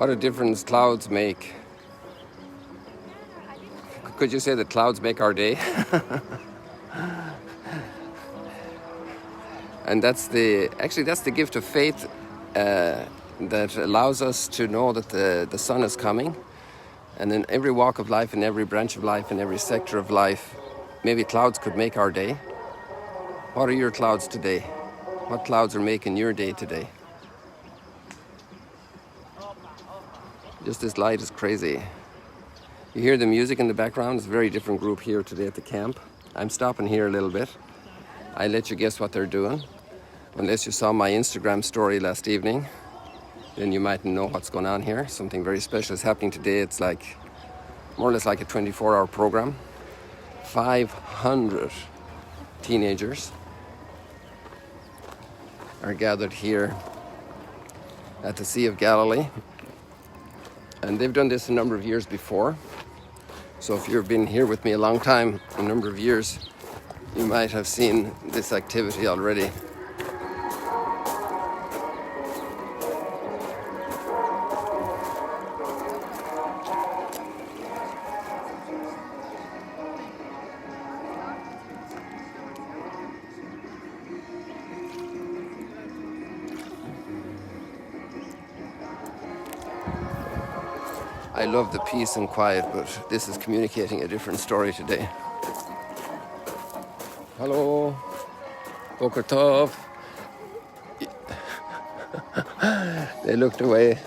What a difference clouds make. Could you say that clouds make our day? And that's the gift of faith that allows us to know that the sun is coming. And in every walk of life, in every branch of life, in every sector of life, maybe clouds could make our day. What are your clouds today? What clouds are making your day today? Just this light is crazy. You hear the music in the background. It's a very different group here today at the camp. I'm stopping here a little bit. I let you guess what they're doing. Unless you saw my Instagram story last evening, then you might know what's going on here. Something very special is happening today. It's like more or less like a 24-hour program. 500 teenagers are gathered here at the Sea of Galilee. And they've done this a number of years before. So if you've been here with me a long time, a number of years, you might have seen this activity already. I love the peace and quiet, but this is communicating a different story today. Hello, Boker Tov. They looked away.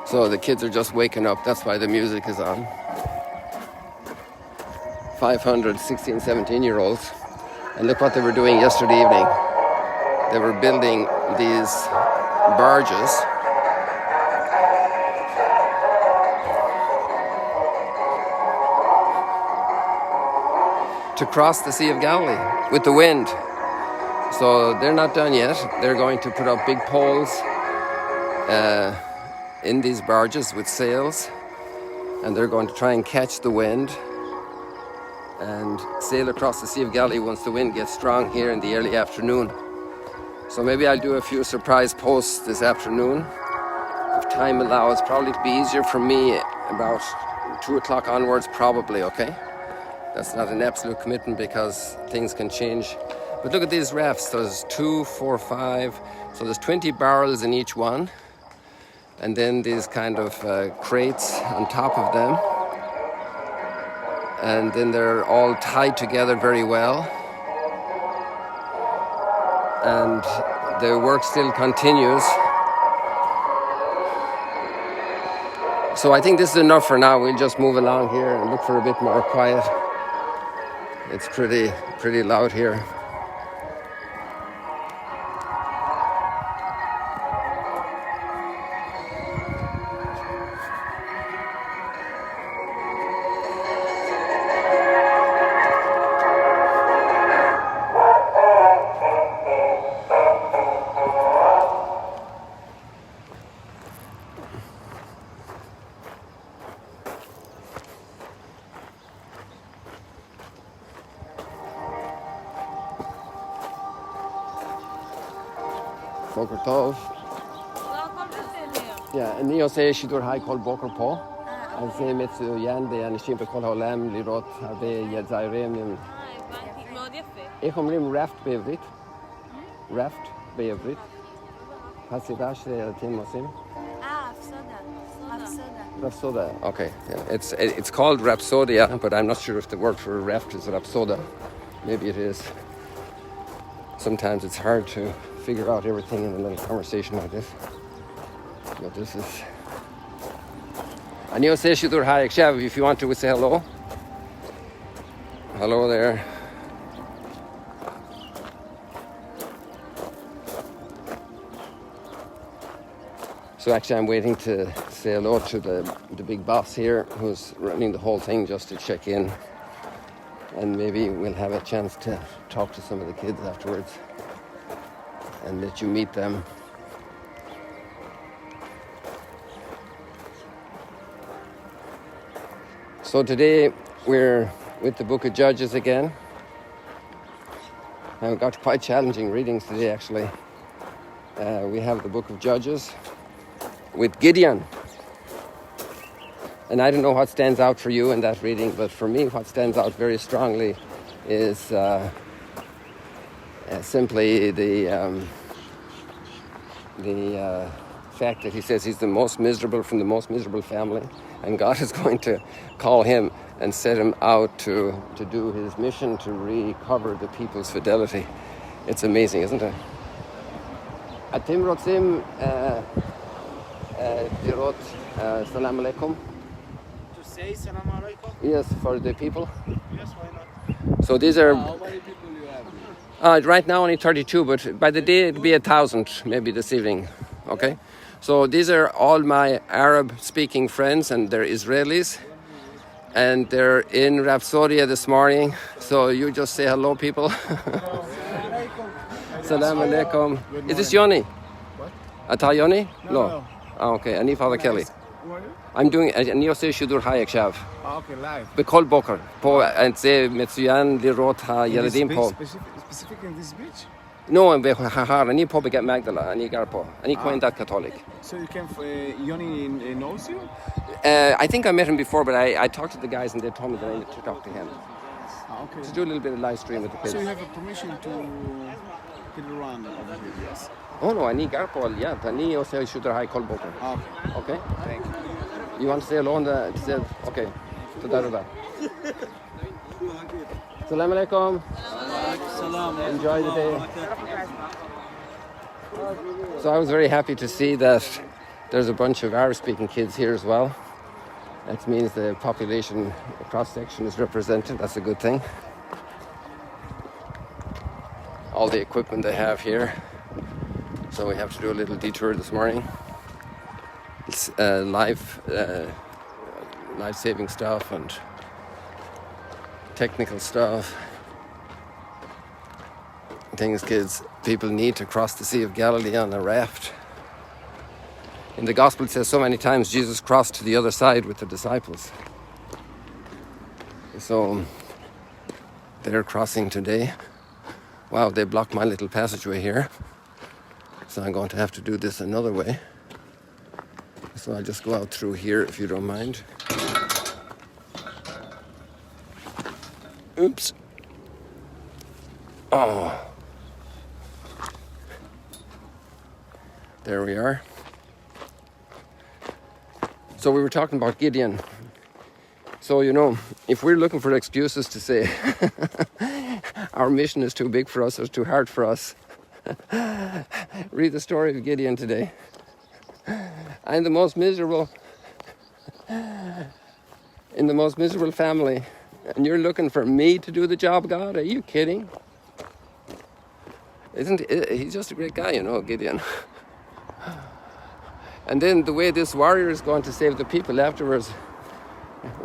So the kids are just waking up, that's why the music is on. 500 16, 17-year-olds. And look what they were doing yesterday evening. They were building these barges to cross the Sea of Galilee with the wind. So they're not done yet. They're going to put up big poles in these barges with sails, and they're going to try and catch the wind and sail across the Sea of Galilee once the wind gets strong here in the early afternoon. So maybe I'll do a few surprise posts this afternoon if time allows. Probably to be easier for me about 2 o'clock onwards, probably, okay? That's not an absolute commitment because things can change. But look at these rafts. There's 2, 4, 5. So there's 20 barrels in each one. And then these kind of crates on top of them. And then they're all tied together very well. And the work still continues. So I think this is enough for now. We'll just move along here and look for a bit more quiet. It's pretty loud here. Boker Tov. Yeah, and you say she do high call Boker Po. And say met Jan de and she be call Holem Lirot Habe Yezairem. Ich omrim raft beevrit. Raft beevrit. Hasidash Timosim. Rhapsodia. Okay. Yeah. It's called Rhapsodia, but I'm not sure if the word for raft is Rhapsodia. Maybe it is. Sometimes it's hard to figure out everything in a little conversation like this. But this is... And you say Shidur Hayek Shav, if you want to, we say hello. Hello there. So actually I'm waiting to say hello to the big boss here who's running the whole thing just to check in. And maybe we'll have a chance to talk to some of the kids afterwards and let you meet them. So today we're with the Book of Judges again. I've got quite challenging readings today actually. we have the book of Judges with Gideon. And I don't know what stands out for you in that reading, but for me what stands out very strongly is simply the fact that he says he's the most miserable from the most miserable family, and God is going to call him and set him out to do his mission to recover the people's fidelity. It's amazing, isn't it? Atim rotzim dirot salam alaikum. To say salam alaikum? Yes, for the people. Yes, why not? So these are. How many people you have? Right now only 32, but by the day it'll be 1,000, maybe this evening. Okay? So these are all my Arab-speaking friends, and they're Israelis. And they're in Rhapsodia this morning. So you just say hello, people. Salam alaikum. Is this Yoni? What? Ata Yoni? No. Oh, okay. Ani Father Kelly. Who are you? I'm doing אני עושה שידור חי עכשיו. Okay, live. בכל בוקר. פה, זה מצוין לראות הילדים פה. Specific in this beach? No, בהר, אני פה בגט מגדלה, אני גר פה. אני כהן דת קתוליק. So you came, Yoni knows you? I think I met him before, but I talked to the guys and they told me that I need to talk to him. Okay. To do a little bit of live stream with the kids. So you have a permission to hit around over here, yes? Oh no, אני גר פה על יד, אני עושה שידור חי כל בוקר. Okay. Okay? Thank you. You want to say hello on the... Okay. תודה רבה. Salam alaikum. Enjoy the day. So I was very happy to see that there's a bunch of Arab-speaking kids here as well. That means the population cross-section is represented. That's a good thing. All the equipment they have here. So we have to do a little detour this morning. It's life-saving stuff and technical stuff. Things people need to cross the Sea of Galilee on a raft. In the Gospel it says so many times Jesus crossed to the other side with the disciples. So they're crossing today. Wow, they blocked my little passageway here. So I'm going to have to do this another way. So I'll just go out through here if you don't mind. Oops. Oh. There we are. So we were talking about Gideon. So, if we're looking for excuses to say our mission is too big for us, or too hard for us, read the story of Gideon today. I'm the most miserable in the most miserable family, and you're looking for me to do the job, God? Are you kidding? He's just a great guy, Gideon. And then the way this warrior is going to save the people afterwards,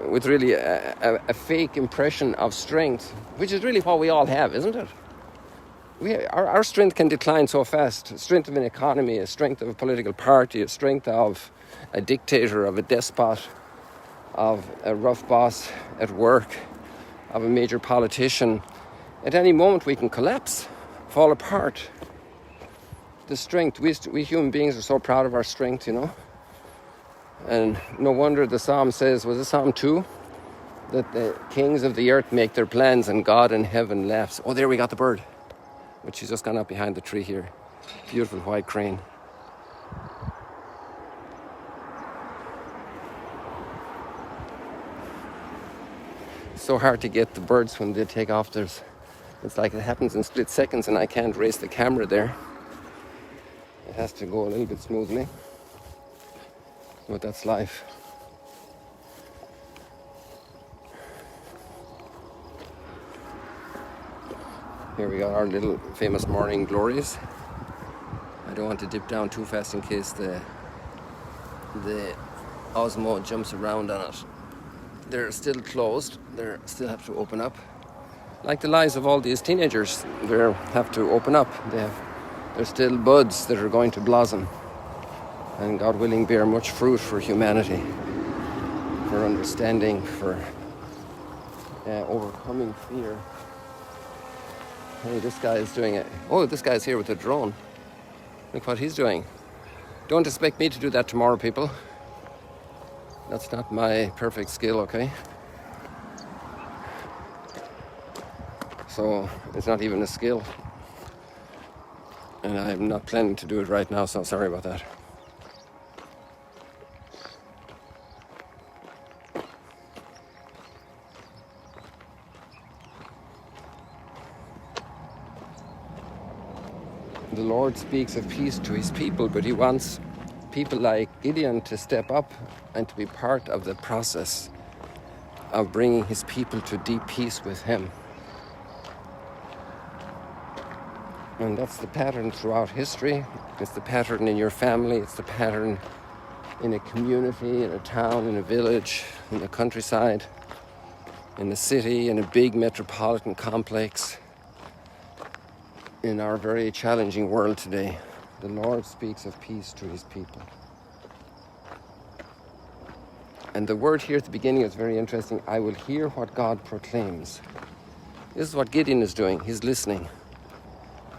with really a fake impression of strength, which is really what we all have, isn't it? Our strength can decline so fast. Strength of an economy, a strength of a political party, a strength of a dictator, of a despot, of a rough boss at work, of a major politician. At any moment we can collapse, fall apart. The strength, we human beings are so proud of our strength, And no wonder the psalm says, was it Psalm 2? That the kings of the earth make their plans and God in heaven laughs. Oh, there we got the bird. But she's just gone up behind the tree here. Beautiful white crane. So hard to get the birds when they take off. It's like it happens in split seconds and I can't raise the camera there. It has to go a little bit smoothly. But that's life. Here we got our little famous morning glories. I don't want to dip down too fast in case the Osmo jumps around on it. They're still closed. They still have to open up. Like the lives of all these teenagers, they have to open up. They're still buds that are going to blossom. And God willing, bear much fruit for humanity, for understanding, for overcoming fear. Hey, this guy is doing it. Oh, this guy's here with a drone. Look what he's doing. Don't expect me to do that tomorrow, people. That's not my perfect skill, okay? So it's not even a skill. And I'm not planning to do it right now, so sorry about that. The Lord speaks of peace to his people, but he wants people like Gideon to step up and to be part of the process of bringing his people to deep peace with him. And that's the pattern throughout history. It's the pattern in your family. It's the pattern in a community, in a town, in a village, in the countryside, in a city, in a big metropolitan complex. In our very challenging world today, the Lord speaks of peace to his people. And the word here at the beginning is very interesting. I will hear what God proclaims. This is what Gideon is doing. He's listening.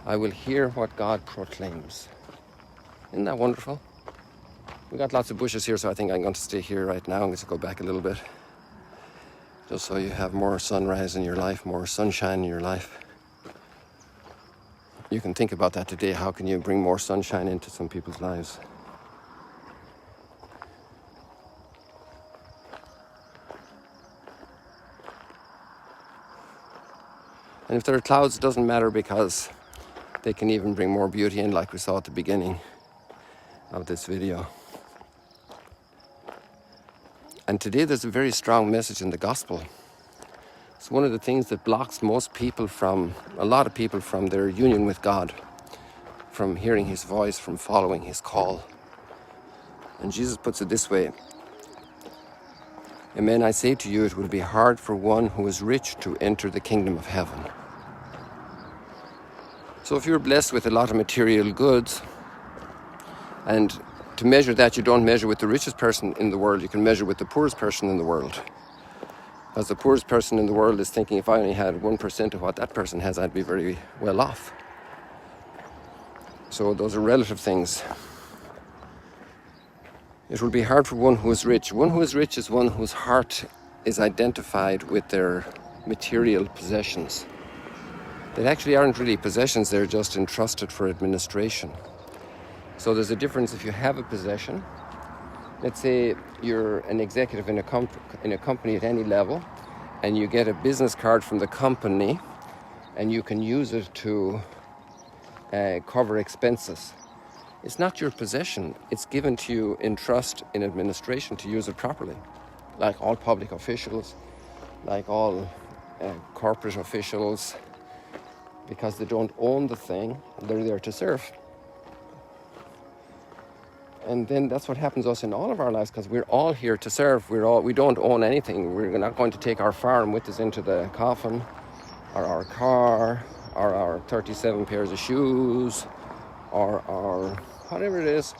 I will hear what God proclaims. Isn't that wonderful? We got lots of bushes here, so I think I'm going to stay here right now. I'm going to go back a little bit, just so you have more sunrise in your life, more sunshine in your life. You can think about that today. How can you bring more sunshine into some people's lives? And if there are clouds, it doesn't matter, because they can even bring more beauty in, like we saw at the beginning of this video. And today there's a very strong message in the gospel. It's one of the things that blocks most people from, a lot of people, from their union with God, from hearing his voice, from following his call. And Jesus puts it this way: Amen, I say to you, it will be hard for one who is rich to enter the kingdom of heaven. So if you're blessed with a lot of material goods, and to measure that, you don't measure with the richest person in the world, you can measure with the poorest person in the world. Because the poorest person in the world is thinking, if I only had 1% of what that person has, I'd be very well off. So those are relative things. It will be hard for one who is rich. One who is rich is one whose heart is identified with their material possessions. They actually aren't really possessions, they're just entrusted for administration. So there's a difference if you have a possession. Let's say you're an executive in a company at any level, and you get a business card from the company, and you can use it to cover expenses. It's not your possession. It's given to you in trust, in administration, to use it properly. Like all public officials, like all corporate officials, because they don't own the thing, they're there to serve. And then that's what happens to us in all of our lives, because we're all here to serve. We don't own anything. We're not going to take our farm with us into the coffin, or our car, or our 37 pairs of shoes, or our whatever it is.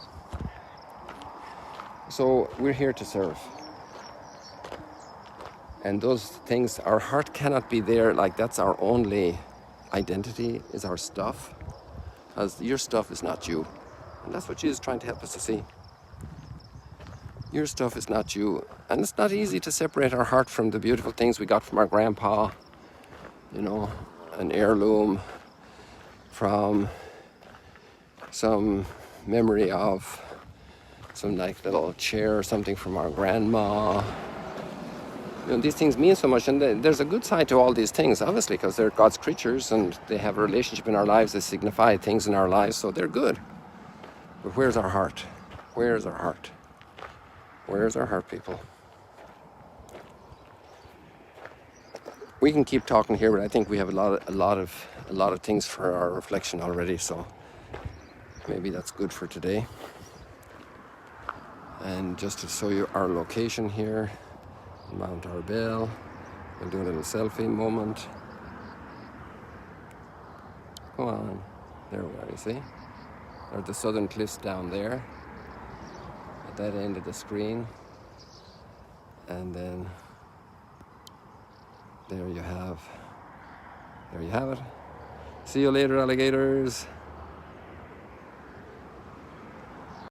So we're here to serve. And those things, our heart cannot be there, like that's our only identity, is our stuff. Because your stuff is not you. And that's what Jesus is trying to help us to see. Your stuff is not you. And it's not easy to separate our heart from the beautiful things we got from our grandpa. You know, an heirloom, from some memory of some like little chair or something from our grandma. You know, these things mean so much, and there's a good side to all these things, obviously, because they're God's creatures and they have a relationship in our lives that signify things in our lives, so they're good. But where's our heart? Where's our heart? Where's our heart, people? We can keep talking here, but I think we have a lot of things for our reflection already, so maybe that's good for today. And just to show you our location here, Mount Arbel, we'll do a little selfie moment. Come on, there we are, you see? There are the southern cliffs down there, at that end of the screen. And then there you have it. See you later, alligators.